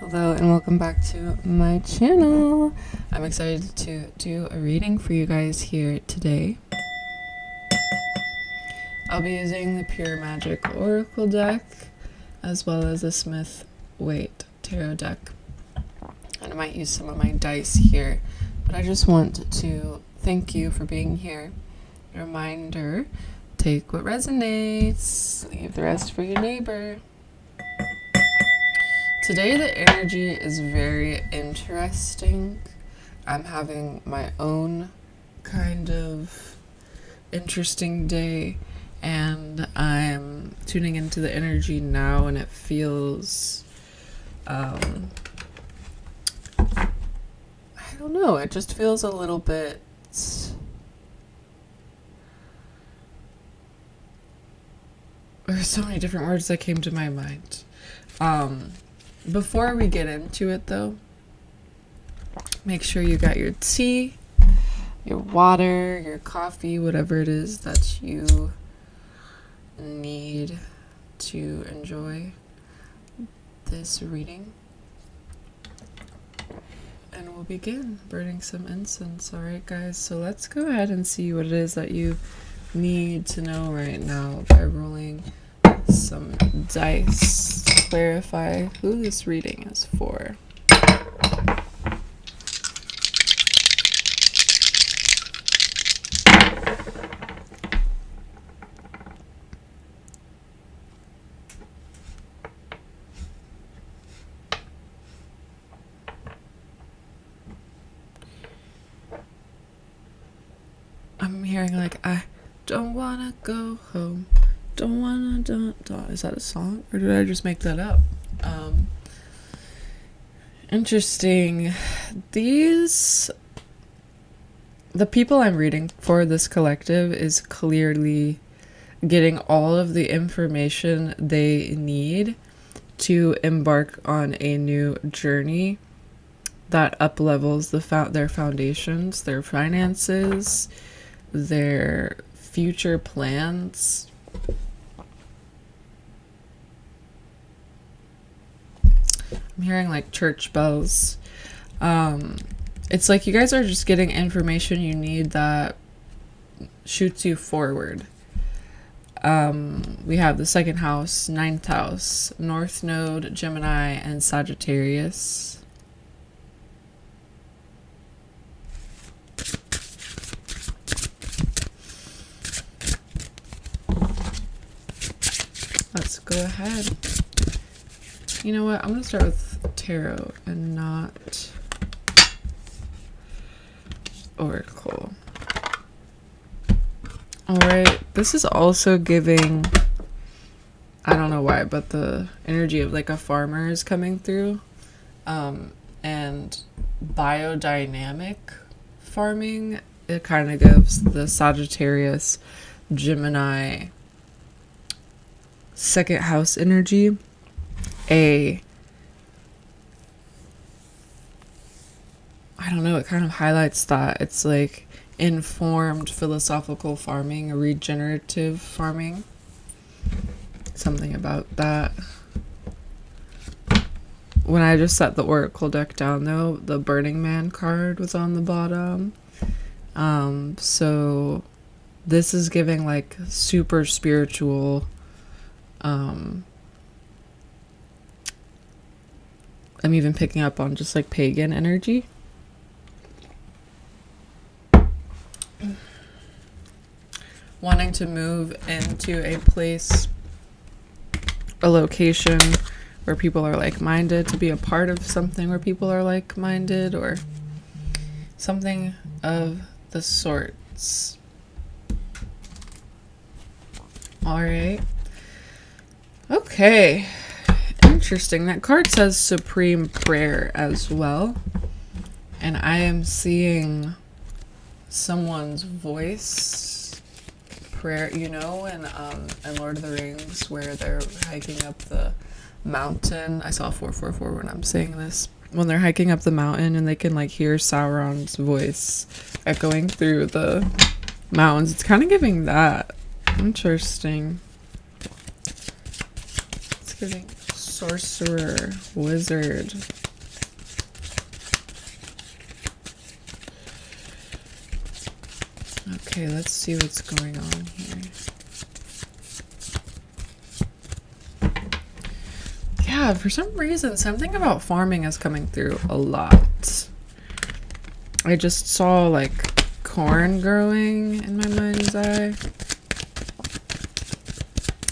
Hello and welcome back to my channel. I'm excited to do a reading for you guys here today. I'll be using the Pure Magic Oracle deck as well as the Smith-Waite Tarot deck. And I might use some of my dice here, but I just want to thank you for being here. A reminder, take what resonates, leave the rest for your neighbor. Today the energy is very interesting. I'm having my own kind of interesting day and I'm tuning into the energy now and it feels, I don't know, it just feels a little bit, there's so many different words that came to my mind. Before we get into it though, make sure you got your tea, your water, your coffee, whatever it is that you need to enjoy this reading. And we'll begin burning some incense. Alright guys, so let's go ahead and see what it is that you need to know right now by rolling some dice to clarify who this reading is for. I'm hearing like, I don't wanna go home. Don't wanna, don't. Is that a song? Or did I just make that up? Interesting. The people I'm reading for, this collective, is clearly getting all of the information they need to embark on a new journey that up-levels their foundations, their finances, their future plans. I'm hearing like church bells. It's like you guys are just getting information you need that shoots you forward. We have the second house, ninth house, North Node, Gemini, and Sagittarius. Let's go ahead. You know what? I'm going to start with tarot and not oracle. Alright, this is also giving, I don't know why, but the energy of like a farmer is coming through. And biodynamic farming, it kind of gives the Sagittarius, Gemini, second house energy I don't know, it kind of highlights that it's like informed philosophical farming, regenerative farming, something about that. When I just set the oracle deck down though, the Burning Man card was on the bottom. So this is giving like super spiritual, I'm even picking up on just like pagan energy. Wanting to move into a place, a location where people are like-minded, to be a part of something where people are like-minded, or something of the sorts. All right. Okay. Interesting. That card says Supreme Prayer as well. And I am seeing someone's voice prayer, you know, in Lord of the Rings where they're hiking up the mountain. I saw 444 when I'm saying this. When they're hiking up the mountain and they can like hear Sauron's voice echoing through the mountains. It's kind of giving that. Interesting. It's giving sorcerer, wizard, Okay, let's see what's going on here. Yeah, for some reason, something about farming is coming through a lot. I just saw like corn growing in my mind's eye.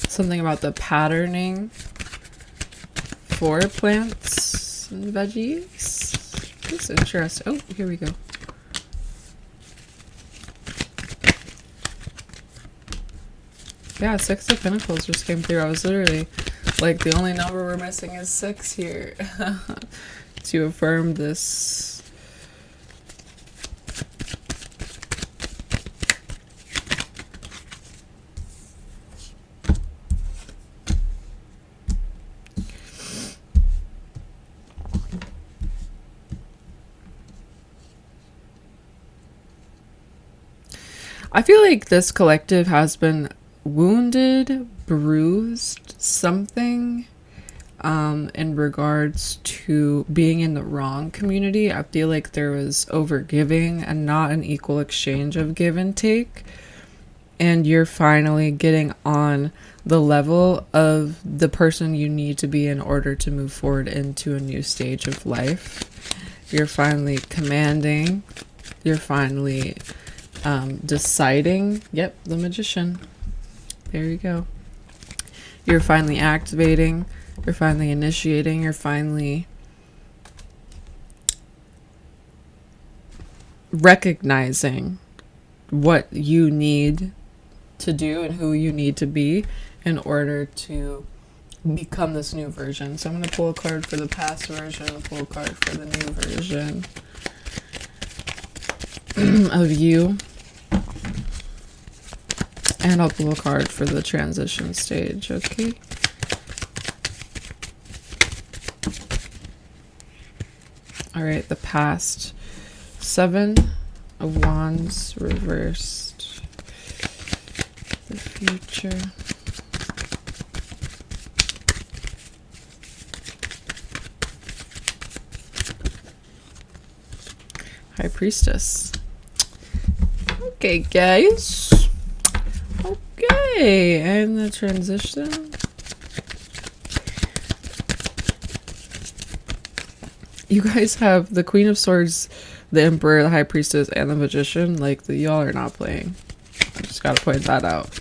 Something about the patterning for plants and veggies. That's interesting. Oh, here we go. Yeah, 6 of Pentacles just came through. I was literally like, the only number we're missing is 6 here to affirm this. I feel like this collective has been wounded, bruised, something in regards to being in the wrong community. I feel like there was overgiving and not an equal exchange of give and take. And you're finally getting on the level of the person you need to be in order to move forward into a new stage of life. You're finally commanding. You're finally deciding. Yep, the Magician. There you go. You're finally activating. You're finally initiating. You're finally recognizing what you need to do and who you need to be in order to become this new version. So I'm going to pull a card for the past version and pull a card for the new version of you. And I'll pull a card for the transition stage, okay? All right, the past. 7 of Wands reversed. The future. High Priestess. Okay, guys. Okay, and the transition. You guys have the Queen of Swords, the Emperor, the High Priestess, and the Magician. Like, y'all are not playing. I just gotta point that out.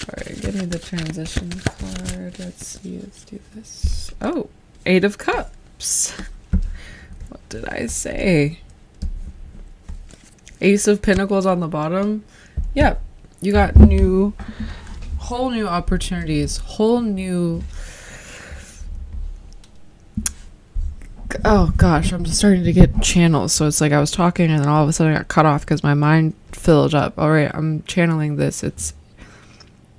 Alright, give me the transition card. Let's see, let's do this. Oh, 8 of Cups. What did I say? Ace of Pentacles on the bottom. Yep. You got whole new opportunities, whole new, oh gosh, I'm just starting to get channels. So it's like I was talking and then all of a sudden I got cut off because my mind filled up. All right, I'm channeling this.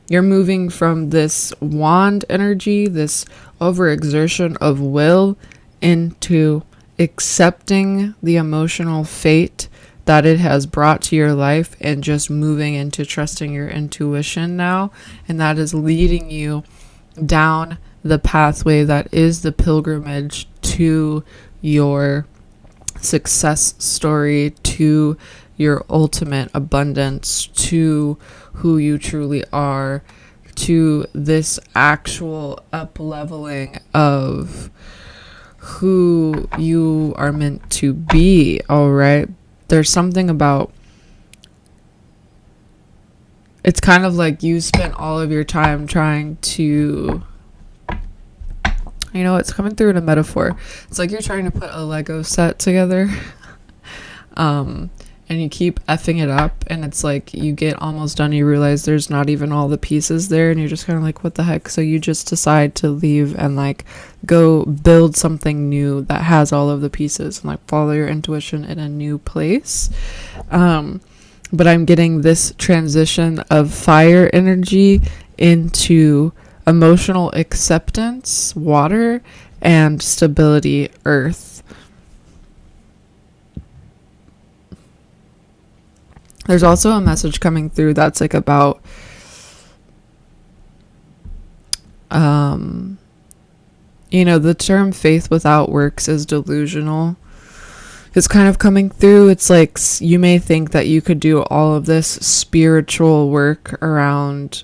You're moving from this wand energy, this overexertion of will, into accepting the emotional fate that it has brought to your life and just moving into trusting your intuition now. And that is leading you down the pathway that is the pilgrimage to your success story, to your ultimate abundance, to who you truly are, to this actual up-leveling of who you are meant to be, all right? There's something about, it's kind of like you spent all of your time trying to, you know, it's coming through in a metaphor. It's like you're trying to put a Lego set together, and you keep effing it up, and it's like you get almost done, you realize there's not even all the pieces there, and you're just kind of like, what the heck? So you just decide to leave and like go build something new that has all of the pieces and like follow your intuition in a new place. But I'm getting this transition of fire energy into emotional acceptance, water, and stability, earth. There's also a message coming through that's like about you know, the term faith without works is delusional. It's kind of coming through. It's like you may think that you could do all of this spiritual work around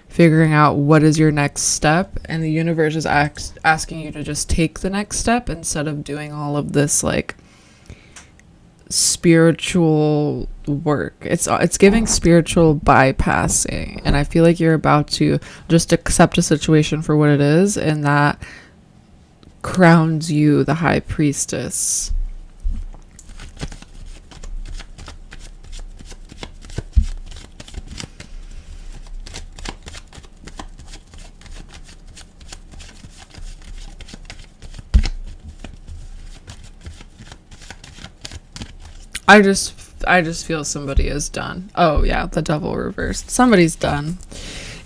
figuring out what is your next step, and the universe is asking you to just take the next step instead of doing all of this like spiritual work. It's giving spiritual bypassing, and I feel like you're about to just accept a situation for what it is, and that crowns you the high priestess. I just feel somebody is done. Oh yeah, the devil reversed. Somebody's done.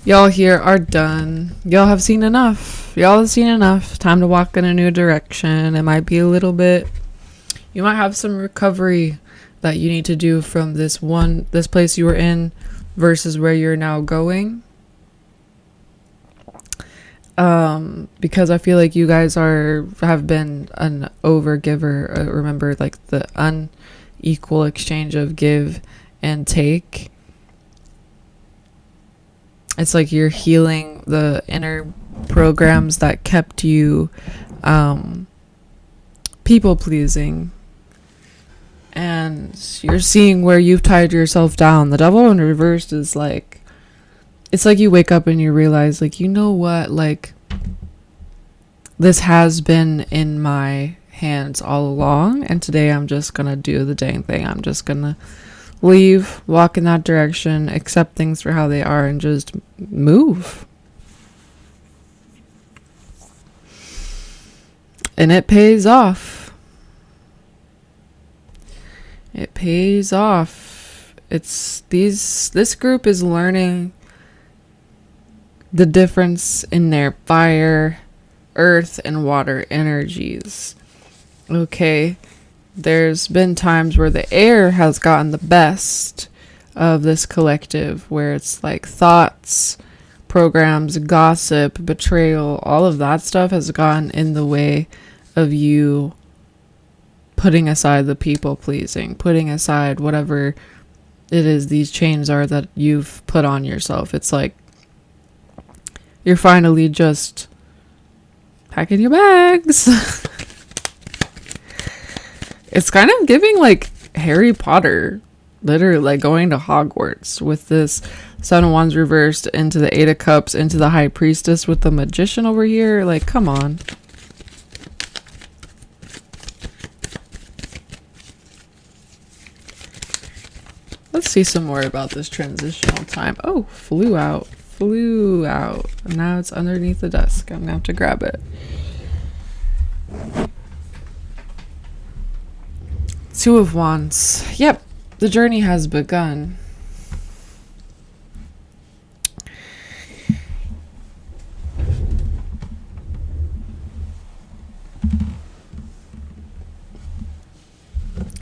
Y'all here are done. Y'all have seen enough. Y'all have seen enough. Time to walk in a new direction. It might be a little bit. You might have some recovery that you need to do from this place you were in versus where you're now going. Because I feel like you guys have been an overgiver. Remember, like the unequal exchange of give and take. It's like you're healing the inner programs that kept you people pleasing, and you're seeing where you've tied yourself down. The devil in reversed is like, it's like you wake up and you realize, like, you know what, like, this has been in my hands all along, and today I'm just gonna do the dang thing. I'm just gonna leave, walk in that direction, accept things for how they are, and just move. And it pays off. It pays off. This group is learning the difference in their fire, earth, and water energies. Okay. There's been times where the air has gotten the best of this collective, where it's like thoughts, programs, gossip, betrayal, all of that stuff has gotten in the way of you putting aside the people pleasing, putting aside whatever it is these chains are that you've put on yourself. It's like you're finally just packing your bags. It's kind of giving like Harry Potter, literally like going to Hogwarts with this Son of Wands reversed into the Eight of Cups, into the High Priestess with the Magician over here. Like, come on. Let's see some more about this transitional time. Oh, flew out. And now it's underneath the desk. I'm gonna have to grab it. Two of Wands. Yep, the journey has begun.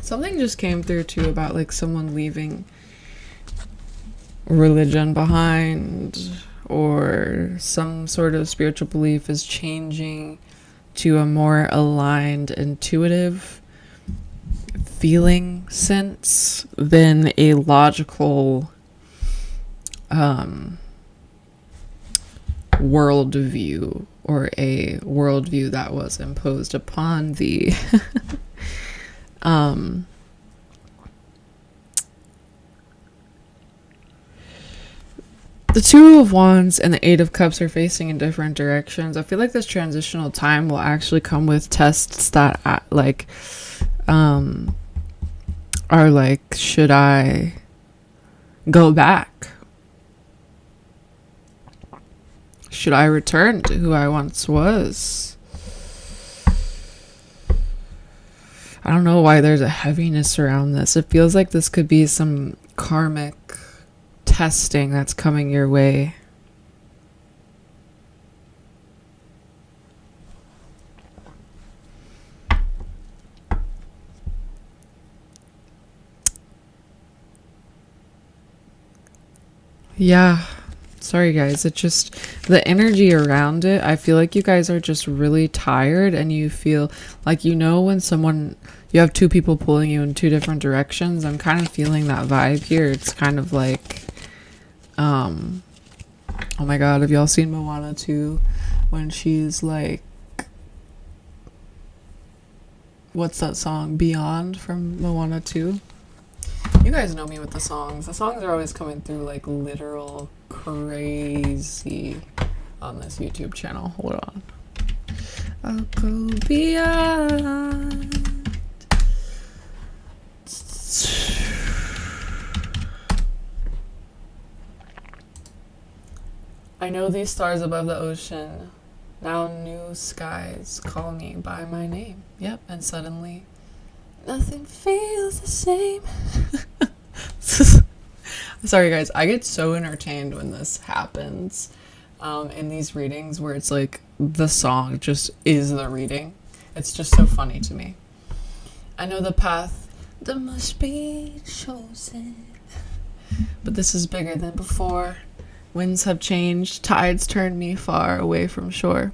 Something just came through too about like someone leaving religion behind, or some sort of spiritual belief is changing to a more aligned, intuitive feeling sense than a logical worldview, or a worldview that was imposed upon the the Two of Wands and the Eight of Cups are facing in different directions. I feel like this transitional time will actually come with tests that are like, should I go back? Should I return to who I once was? I don't know why there's a heaviness around this. It feels like this could be some karmic testing that's coming your way. Yeah, Sorry guys, it just, the energy around it, I feel like you guys are just really tired, and you feel like, you know, when someone, you have two people pulling you in two different directions. I'm kind of feeling that vibe here. It's kind of like, oh my god, have y'all seen Moana 2 when she's like, what's that song, Beyond, from Moana 2? You guys know me with the songs. The songs are always coming through like literal crazy on this YouTube channel. Hold on. I'll go beyond. I know these stars above the ocean. Now new skies call me by my name. Yep, and suddenly nothing feels the same. Sorry guys, I get so entertained when this happens in these readings where it's like the song just is the reading. It's just so funny to me. I know the path that must be chosen, but this is bigger than before. Winds have changed, tides turned me far away from shore.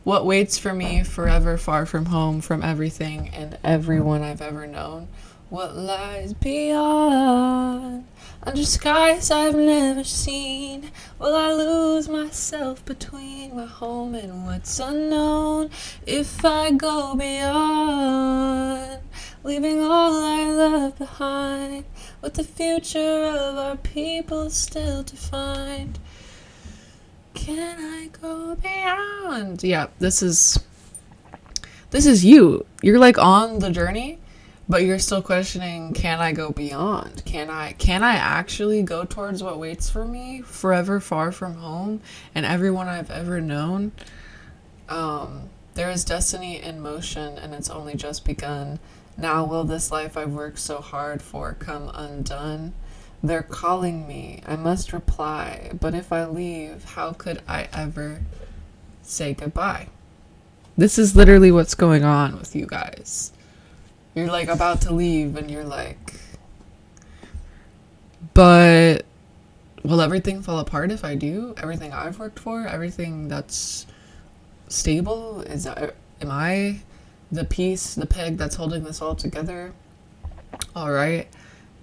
What waits for me forever far from home, from everything and everyone I've ever known? What lies beyond? Under skies I've never seen, will I lose myself between my home and what's unknown? If I go beyond, leaving all I love behind, with the future of our people still to find, can I go beyond? Yeah, this is you. You're like on the journey, but you're still questioning, can I go beyond? Can I actually go towards what waits for me, forever far from home and everyone I've ever known? There is destiny in motion, and it's only just begun. Now will this life I've worked so hard for come undone? They're calling me, I must reply, but if I leave, how could I ever say goodbye? This is literally what's going on with you guys. You're like about to leave and you're like, but will everything fall apart if I do? Everything I've worked for, everything that's stable, am I the piece, the peg that's holding this all together? All right.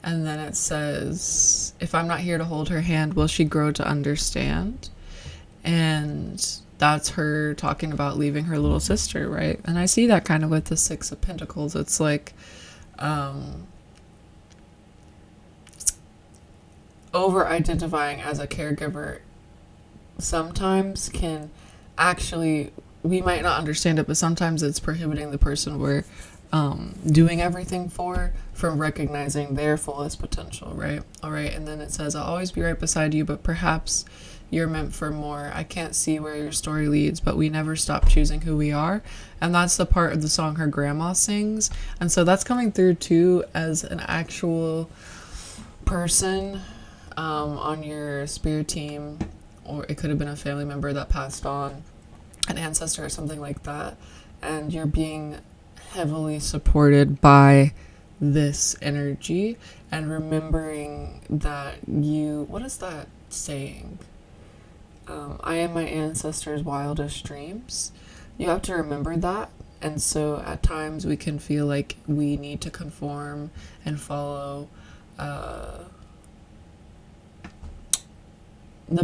And then it says, if I'm not here to hold her hand, will she grow to understand? And that's her talking about leaving her little sister, right? And I see that kind of with the Six of Pentacles. It's like over-identifying as a caregiver sometimes can actually, we might not understand it, but sometimes it's prohibiting the person we're doing everything for from recognizing their fullest potential, right? All right, and then it says, I'll always be right beside you, but perhaps you're meant for more. I can't see where your story leads, but we never stop choosing who we are. And that's the part of the song her grandma sings. And so that's coming through too as an actual person on your spirit team, or it could have been a family member that passed on, an ancestor or something like that. And you're being heavily supported by this energy, and remembering that you, what is that saying? I am my ancestors' wildest dreams. You have to remember that. And so at times we can feel like we need to conform and follow the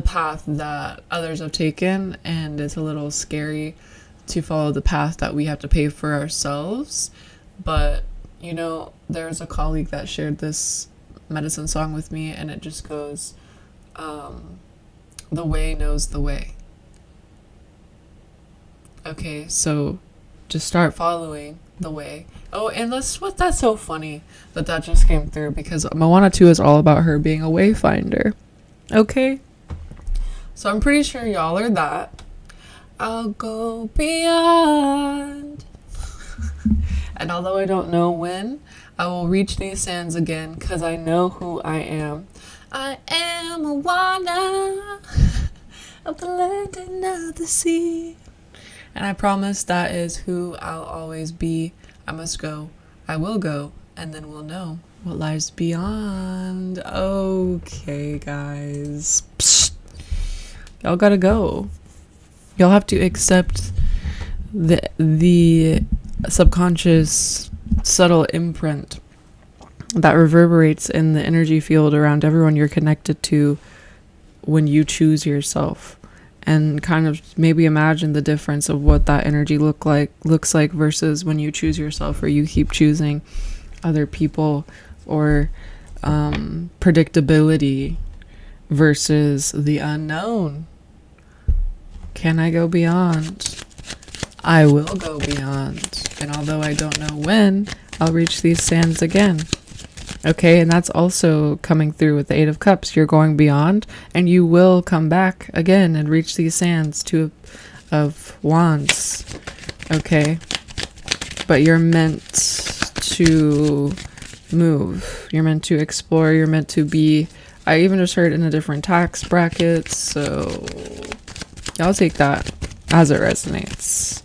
path that others have taken, and it's a little scary to follow the path that we have to pave for ourselves. But you know, there's a colleague that shared this medicine song with me, and it just goes, the way knows the way. Okay, so just start following the way. Oh, and that's so funny that just came through, because Moana 2 is all about her being a wayfinder. Okay, so I'm pretty sure y'all are that. I'll go beyond. And although I don't know when, I will reach these sands again, because I know who I am. I am Moana of the land and of the sea. And I promise that is who I'll always be. I must go. I will go. And then we'll know what lies beyond. Okay, guys. Psst. Y'all gotta go. Y'all have to accept the subconscious subtle imprint that reverberates in the energy field around everyone you're connected to when you choose yourself, and kind of maybe imagine the difference of what that energy looks like versus when you choose yourself, or you keep choosing other people, or predictability versus the unknown. Can I go beyond? I will go beyond, and although I don't know when, I'll reach these sands again. Okay, and that's also coming through with the Eight of Cups. You're going beyond, and you will come back again and reach these sands. Two of Wands. Okay, but you're meant to move. You're meant to explore. You're meant to be. I even just heard in a different tax bracket, so y'all take that as it resonates.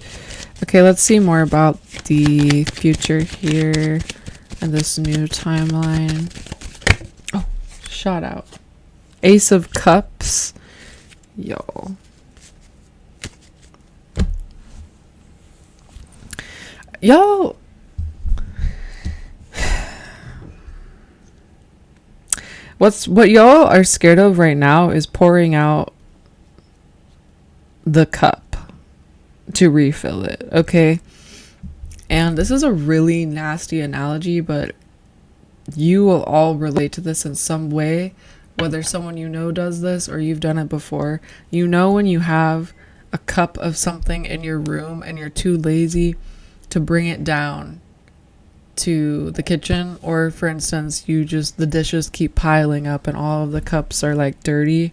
Okay, let's see more about the future here and this new timeline. Oh, shout out. Ace of Cups. Yo. Y'all. What y'all are scared of right now is pouring out the cup to refill it, okay? And this is a really nasty analogy, but you will all relate to this in some way, whether someone you know does this or you've done it before. You know when you have a cup of something in your room and you're too lazy to bring it down to the kitchen, or for instance, the dishes keep piling up and all of the cups are like dirty.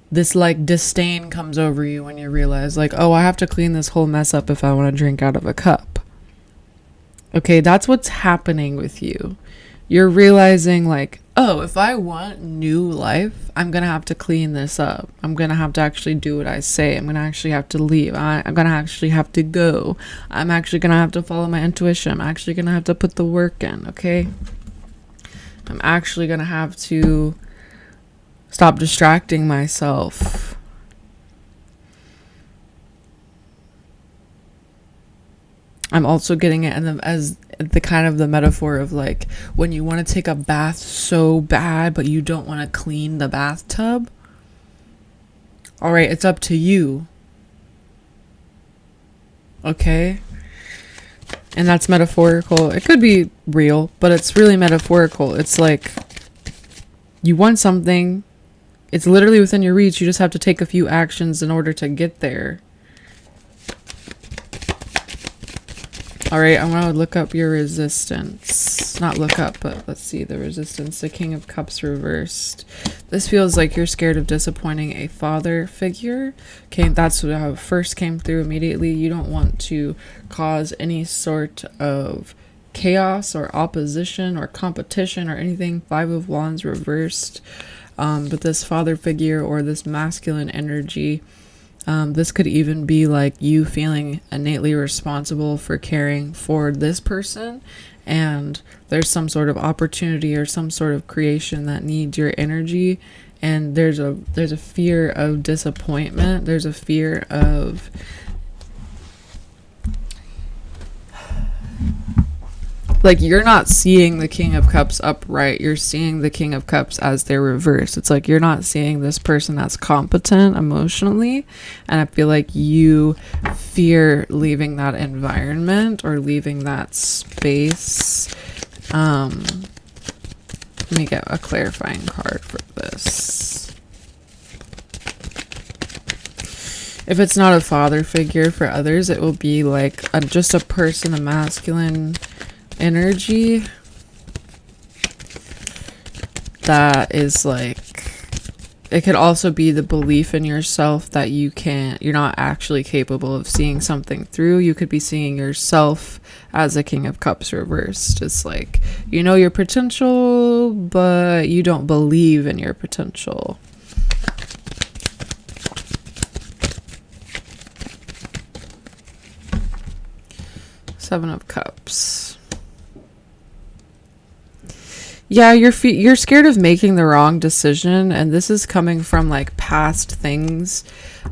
This like disdain comes over you when you realize like, oh, I have to clean this whole mess up if I want to drink out of a cup. Okay, that's what's happening with you. You're realizing like, oh, if I want new life, I'm going to have to clean this up. I'm going to have to actually do what I say. I'm going to actually have to leave. I'm going to actually have to go. I'm actually going to have to follow my intuition. I'm actually going to have to put the work in, okay? I'm actually going to have to stop distracting myself. I'm also getting it as the kind of the metaphor of like when you want to take a bath so bad, but you don't want to clean the bathtub. All right, it's up to you. Okay? And that's metaphorical. It could be real, but it's really metaphorical. It's like you want something. It's literally within your reach. You just have to take a few actions in order to get there. All right, I'm going to look up your resistance. Not look up, but let's see the resistance. The King of Cups reversed. This feels like you're scared of disappointing a father figure. Okay, that's how it first came through immediately. You don't want to cause any sort of chaos or opposition or competition or anything. Five of Wands reversed. But this father figure or this masculine energy, this could even be like you feeling innately responsible for caring for this person, and there's some sort of opportunity or some sort of creation that needs your energy, and there's a fear of disappointment. There's a fear of like you're not seeing the King of Cups upright. You're seeing the King of Cups as they're reversed. It's like you're not seeing this person that's competent emotionally. And I feel like you fear leaving that environment or leaving that space. Let me get a clarifying card for this. If it's not a father figure for others, it will be like just a person, a masculine energy that is like, it could also be the belief in yourself that you're not actually capable of seeing something through. You could be seeing yourself as a King of Cups reversed. It's like, you know your potential, but you don't believe in your potential. Seven of Cups. Yeah, you're scared of making the wrong decision, and this is coming from like past things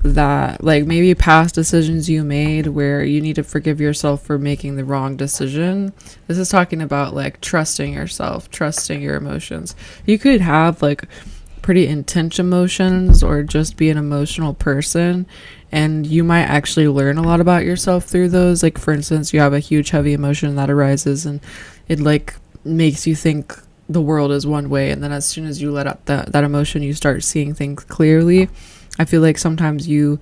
that, like, maybe past decisions you made where you need to forgive yourself for making the wrong decision. This is talking about like trusting yourself, trusting your emotions. You could have like pretty intense emotions or just be an emotional person, and you might actually learn a lot about yourself through those. Like, for instance, you have a huge heavy emotion that arises and it like makes you think the world is one way, and then as soon as you let out that emotion, you start seeing things clearly. I feel like sometimes you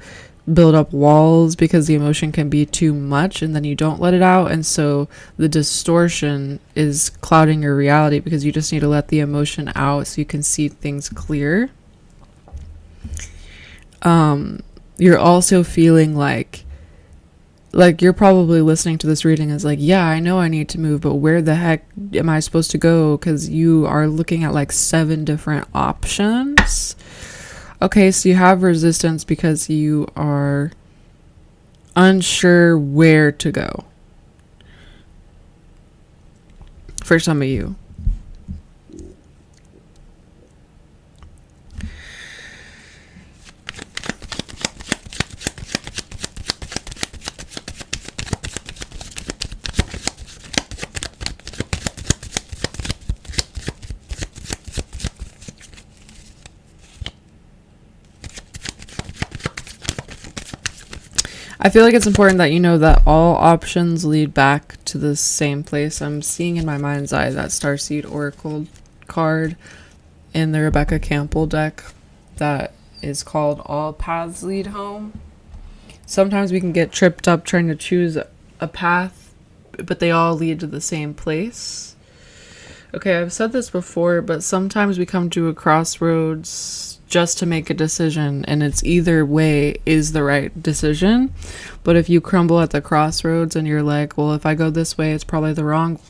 build up walls because the emotion can be too much, and then you don't let it out, and so the distortion is clouding your reality because you just need to let the emotion out so you can see things clear. You're also feeling like you're probably listening to this reading as like, yeah, I know I need to move, but where the heck am I supposed to go? Because you are looking at like 7 different options. Okay, so you have resistance because you are unsure where to go. For some of you. I feel like it's important that you know that all options lead back to the same place. I'm seeing in my mind's eye that Starseed Oracle card in the Rebecca Campbell deck that is called All Paths Lead Home. Sometimes we can get tripped up trying to choose a path, but they all lead to the same place. Okay, I've said this before, but sometimes we come to a crossroads just to make a decision, and it's either way is the right decision. But if you crumble at the crossroads and you're like, well, if I go this way, it's probably the wrong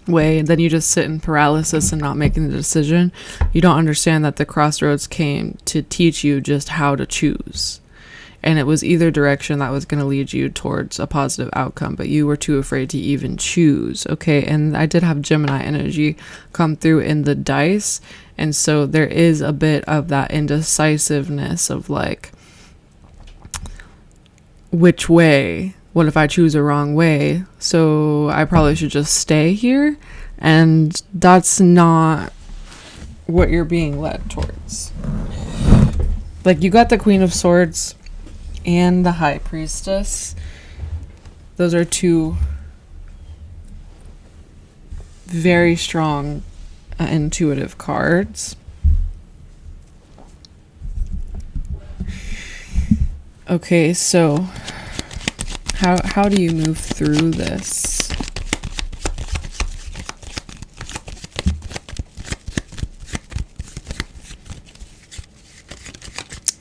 way, and then you just sit in paralysis and not making the decision, you don't understand that the crossroads came to teach you just how to choose. And it was either direction that was going to lead you towards a positive outcome, but you were too afraid to even choose. Okay, and I did have Gemini energy come through in the dice, and so there is a bit of that indecisiveness of like, which way? What if I choose a wrong way? So I probably should just stay here, and that's not what you're being led towards. Like, you got the Queen of Swords and the High Priestess. Those are 2 very strong intuitive cards. Okay, so how do you move through this?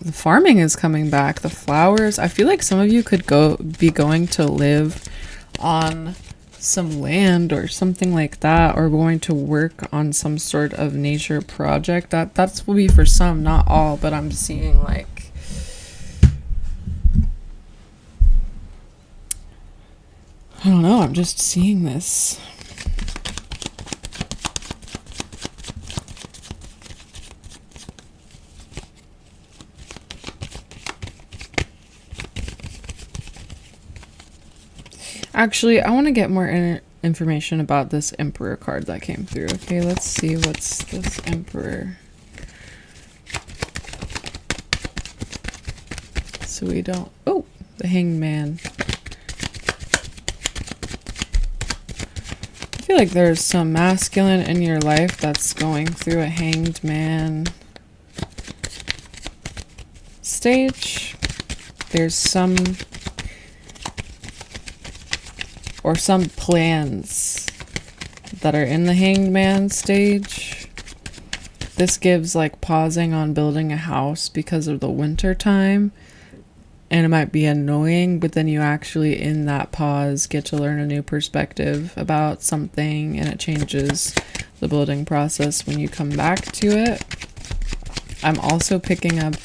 The farming is coming back. The flowers. I feel like some of you could be going to live on some land or something like that, or going to work on some sort of nature project. That's will be for some, not all, but I'm seeing like I don't know, I'm just seeing this. Actually, I want to get more information about this Emperor card that came through. Okay, let's see what's this Emperor. So we don't... Oh, the Hanged Man. I feel like there's some masculine in your life that's going through a Hanged Man stage. There's some plans that are in the Hanged Man stage. This gives like pausing on building a house because of the winter time, and it might be annoying, but then you actually in that pause get to learn a new perspective about something, and it changes the building process when you come back to it. I'm also picking up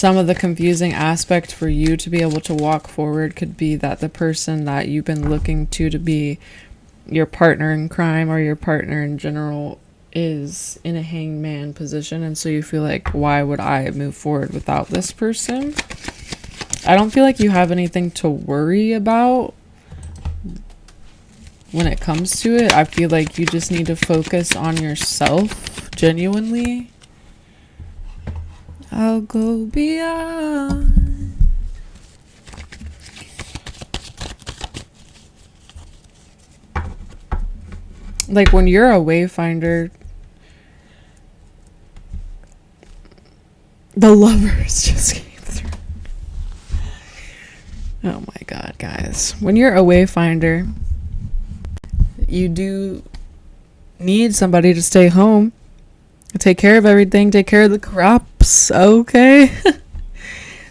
some of the confusing aspect for you to be able to walk forward could be that the person that you've been looking to be your partner in crime or your partner in general is in a hangman position, and so you feel like, why would I move forward without this person? I don't feel like you have anything to worry about when it comes to it. I feel like you just need to focus on yourself genuinely. I'll go beyond. Like when you're a wayfinder, the lovers just came through. Oh my God, guys. When you're a wayfinder, you do need somebody to stay home, take care of everything, take care of the crops, okay?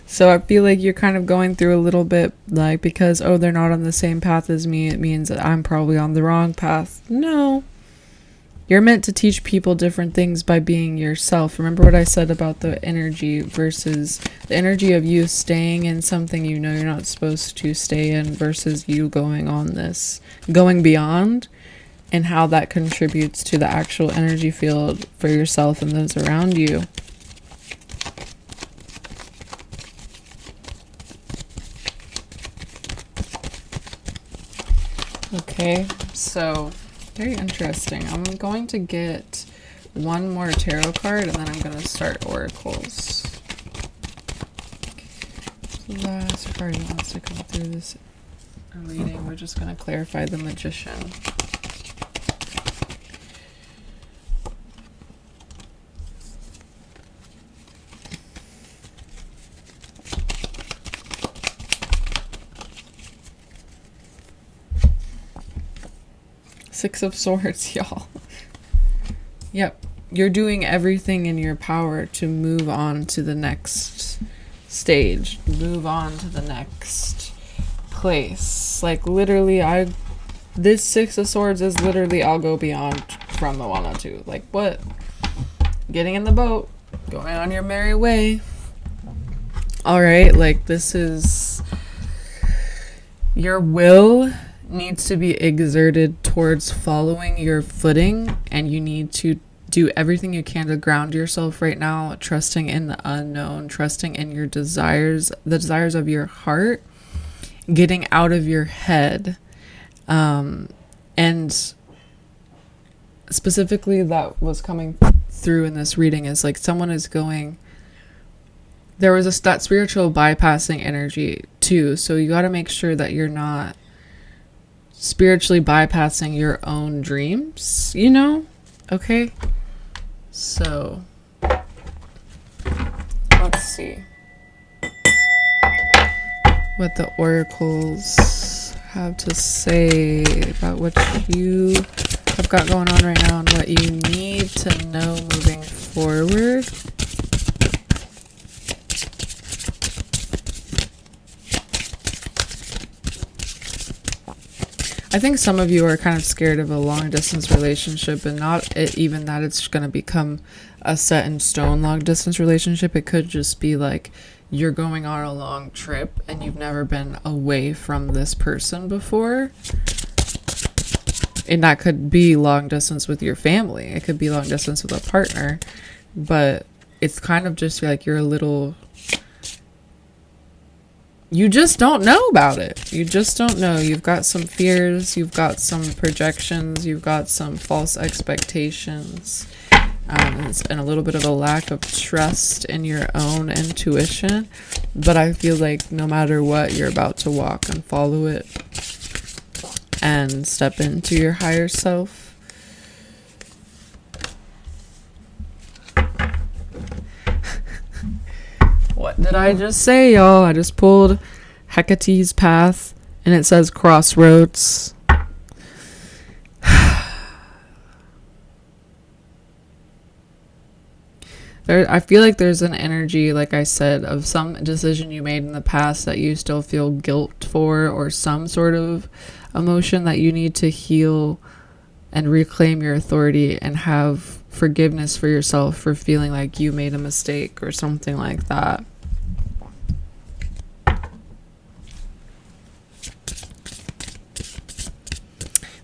So I feel like you're kind of going through a little bit, like, because, oh, they're not on the same path as me, it means that I'm probably on the wrong path. No. You're meant to teach people different things by being yourself. Remember what I said about the energy versus the energy of you staying in something you know you're not supposed to stay in versus you going beyond, and how that contributes to the actual energy field for yourself and those around you. Okay, so very interesting. I'm going to get one more tarot card and then I'm going to start oracles. The last card that wants to come through this reading, we're just going to clarify the Magician. Six of Swords, y'all. Yep. You're doing everything in your power to move on to the next stage. Move on to the next place. Like, literally, this Six of Swords is literally, I'll go beyond from the 102. Like, what? Getting in the boat. Going on your merry way. Alright, like, this is... Your will needs to be exerted towards following your footing, and you need to do everything you can to ground yourself right now, trusting in the unknown, trusting in your desires, the desires of your heart, getting out of your head. And specifically that was coming through in this reading is like someone is going, there was that spiritual bypassing energy too, so you got to make sure that you're not spiritually bypassing your own dreams, you know? Okay, so let's see what the oracles have to say about what you have got going on right now and what you need to know moving forward. I think some of you are kind of scared of a long distance relationship, and not even that it's going to become a set in stone long distance relationship. It could just be like you're going on a long trip and you've never been away from this person before. And that could be long distance with your family. It could be long distance with a partner, but it's kind of just like you're a little... You just don't know about it. You just don't know. You've got some fears. You've got some projections. You've got some false expectations. And a little bit of a lack of trust in your own intuition. But I feel like no matter what, you're about to walk and follow it. And step into your higher self. What did I just say, y'all? I just pulled Hecate's Path, and it says Crossroads. I feel like there's an energy, like I said, of some decision you made in the past that you still feel guilt for, or some sort of emotion that you need to heal and reclaim your authority and have forgiveness for yourself for feeling like you made a mistake or something like that.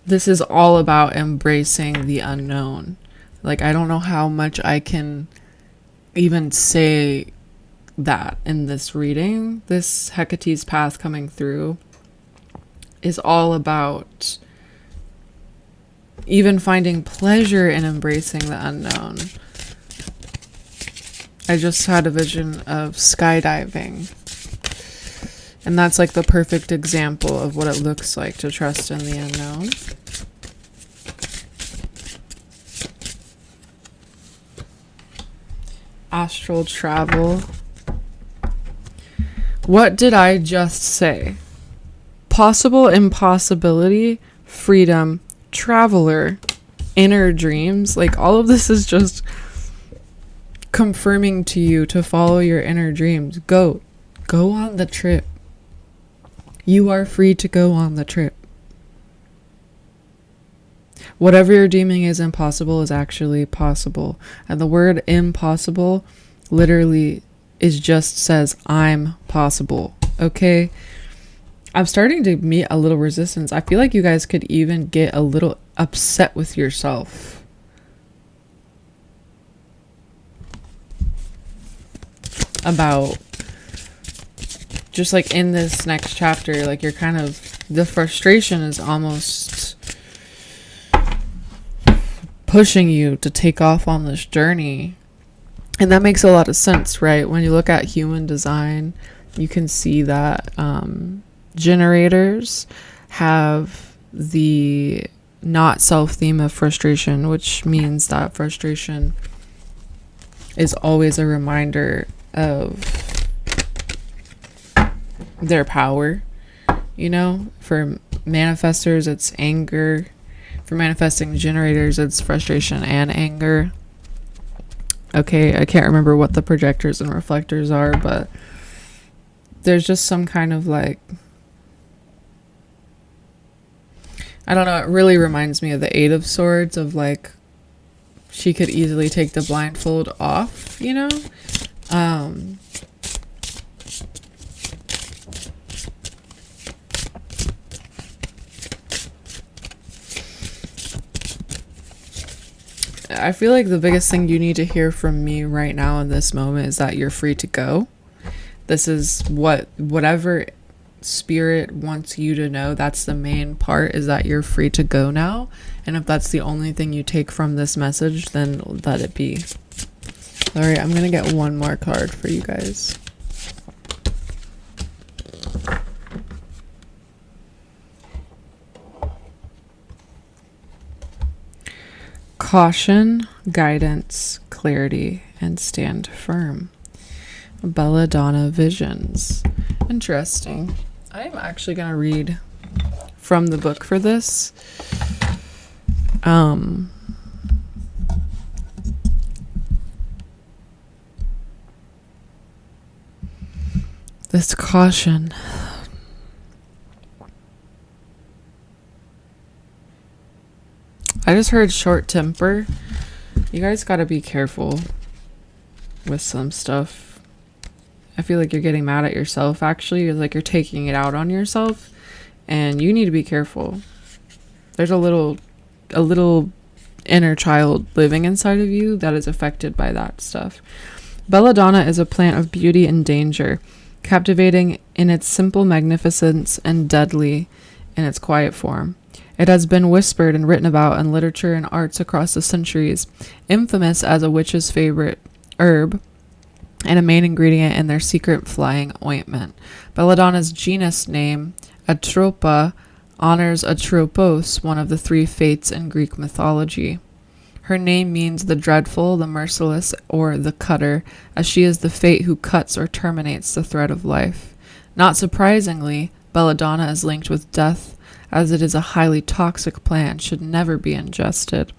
this is all about embracing the unknown. Like, I don't know how much I can even say that in this reading. This Hecate's path coming through is all about even finding pleasure in embracing the unknown. I just had a vision of skydiving. And that's like the perfect example of what it looks like to trust in the unknown. Astral travel. What did I just say? Possible impossibility, freedom, traveler, inner dreams. Like, all of this is just confirming to you to follow your inner dreams. Go on the trip. You are free to go on the trip. Whatever you're deeming is impossible is actually possible. And the word impossible literally says I'm possible. Okay? I'm starting to meet a little resistance. I feel like you guys could even get a little upset with yourself. About just like in this next chapter, like you're kind of, the frustration is almost pushing you to take off on this journey. And that makes a lot of sense, right? When you look at human design, you can see that generators have the not self theme of frustration, which means that frustration is always a reminder of their power. You know, for manifestors it's anger, for manifesting generators it's frustration and anger. Okay, I can't remember what the projectors and reflectors are, but there's just some kind of like, I don't know, it really reminds me of the Eight of Swords, of like, she could easily take the blindfold off, you know? I feel like the biggest thing you need to hear from me right now in this moment is that you're free to go. This is whatever spirit wants you to know. That's the main part, is that you're free to go now. And if that's the only thing you take from this message, then let it be. All right, I'm gonna get one more card for you guys. Caution, guidance, clarity, and stand firm. Belladonna visions. Interesting. I'm actually going to read from the book for this. This caution. I just heard short temper. You guys gotta be careful with some stuff. I feel like you're getting mad at yourself, actually. It's like you're taking it out on yourself, and you need to be careful. There's a little inner child living inside of you that is affected by that stuff. Belladonna is a plant of beauty and danger, captivating in its simple magnificence and deadly in its quiet form. It has been whispered and written about in literature and arts across the centuries, infamous as a witch's favorite herb and a main ingredient in their secret flying ointment. Belladonna's genus name, Atropa, honors Atropos, one of the three fates in Greek mythology. Her name means the dreadful, the merciless, or the cutter, as she is the fate who cuts or terminates the thread of life. Not surprisingly, belladonna is linked with death, as it is a highly toxic plant, should never be ingested.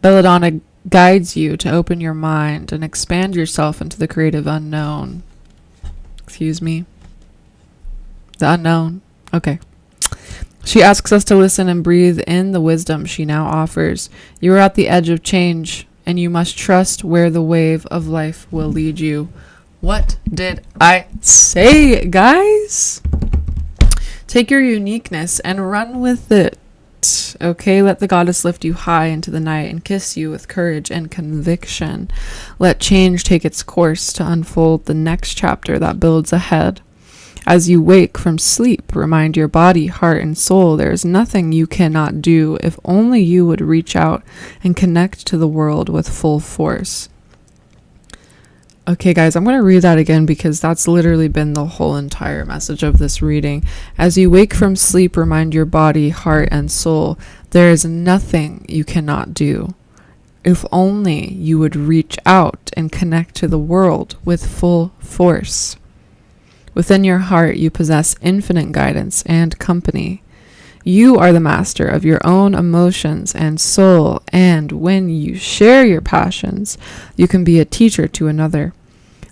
Belladonna guides you to open your mind and expand yourself into the creative unknown. Excuse me? The unknown. Okay. She asks us to listen and breathe in the wisdom she now offers. You are at the edge of change, and you must trust where the wave of life will lead you. What did I say, guys? Take your uniqueness and run with it. Okay, let the goddess lift you high into the night and kiss you with courage and conviction. Let change take its course to unfold the next chapter that builds ahead. As you wake from sleep, remind your body, heart, and soul there is nothing you cannot do if only you would reach out and connect to the world with full force. Okay, guys, I'm going to read that again because that's literally been the whole entire message of this reading. As you wake from sleep, remind your body, heart, and soul there is nothing you cannot do if only you would reach out and connect to the world with full force. Within your heart, you possess infinite guidance and company. You are the master of your own emotions and soul, and when you share your passions, you can be a teacher to another.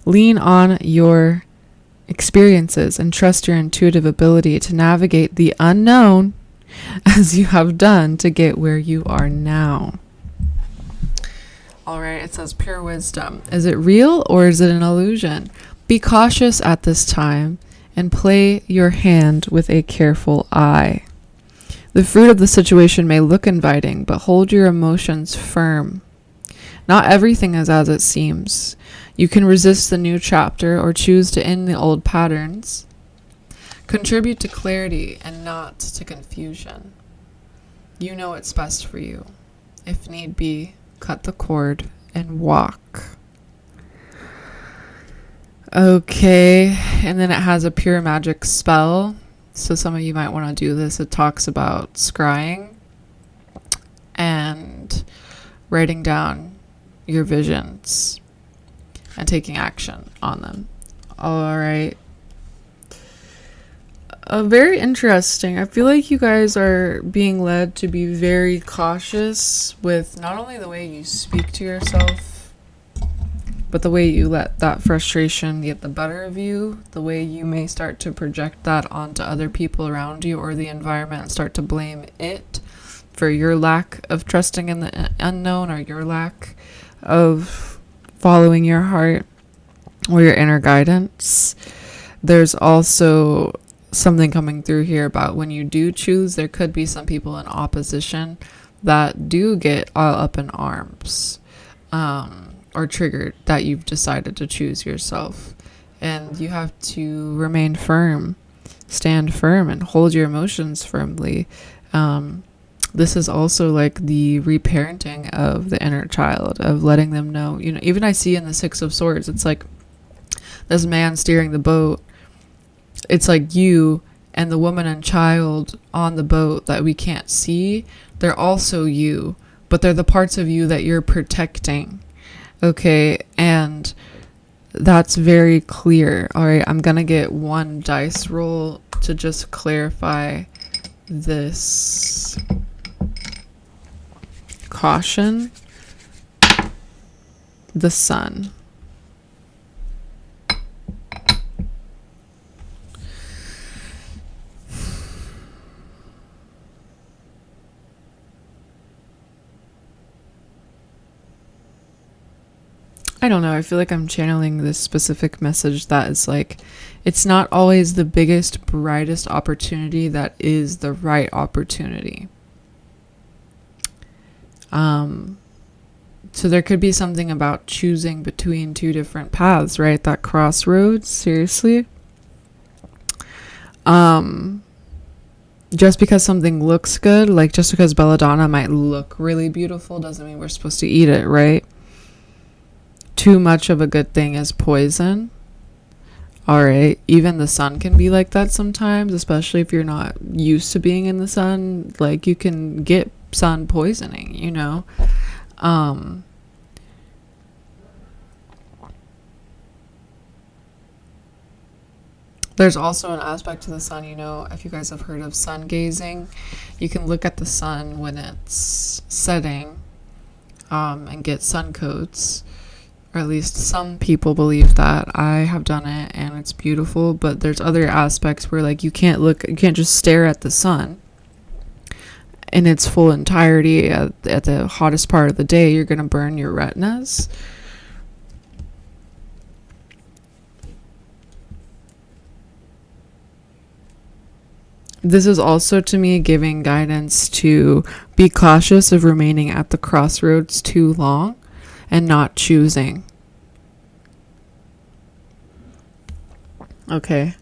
Lean on your experiences and trust your intuitive ability to navigate the unknown as you have done to get where you are now. All right, it says pure wisdom. Is it real or is it an illusion? Be cautious at this time and play your hand with a careful eye. The fruit of the situation may look inviting, but hold your emotions firm. Not everything is as it seems. You can resist the new chapter or choose to end the old patterns. Contribute to clarity and not to confusion. You know what's best for you. If need be, cut the cord and walk. Okay, and then it has a pure magic spell. So some of you might want to do this. It talks about scrying and writing down your visions and taking action on them. All right. Very interesting. I feel like you guys are being led to be very cautious with not only the way you speak to yourself, but the way you let that frustration get the better of you, the way you may start to project that onto other people around you or the environment and start to blame it for your lack of trusting in the unknown or your lack of following your heart or your inner guidance. There's also something coming through here about when you do choose, there could be some people in opposition that do get all up in arms or triggered that you've decided to choose yourself. And you have to remain firm, stand firm, and hold your emotions firmly. This is also like the reparenting of the inner child, of letting them know, you know, even I see in the Six of Swords, it's like this man steering the boat. It's like you and the woman and child on the boat that we can't see. They're also you, but they're the parts of you that you're protecting. Okay, and that's very clear. All right, I'm gonna get one dice roll to just clarify this. Caution. The Sun. I don't know. I feel like I'm channeling this specific message that is like, it's not always the biggest, brightest opportunity that is the right opportunity. So there could be something about choosing between two different paths, right? That crossroads, seriously. Just because something looks good, like just because belladonna might look really beautiful doesn't mean we're supposed to eat it, right? Too much of a good thing is poison. All right. Even the sun can be like that sometimes, especially if you're not used to being in the sun. Like you can get sun poisoning, you know. There's also an aspect to the sun, you know, if you guys have heard of sun gazing, you can look at the sun when it's setting and get sun coats. Or at least some people believe that. I have done it and it's beautiful, but there's other aspects where like you can't just stare at the sun in its full entirety at the hottest part of the day. You're going to burn your retinas. This is also to me giving guidance to be cautious of remaining at the crossroads too long and not choosing. Okay.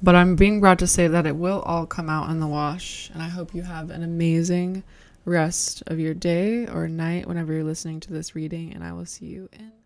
But I'm being brought to say that it will all come out in the wash. And I hope you have an amazing rest of your day or night whenever you're listening to this reading. And I will see you in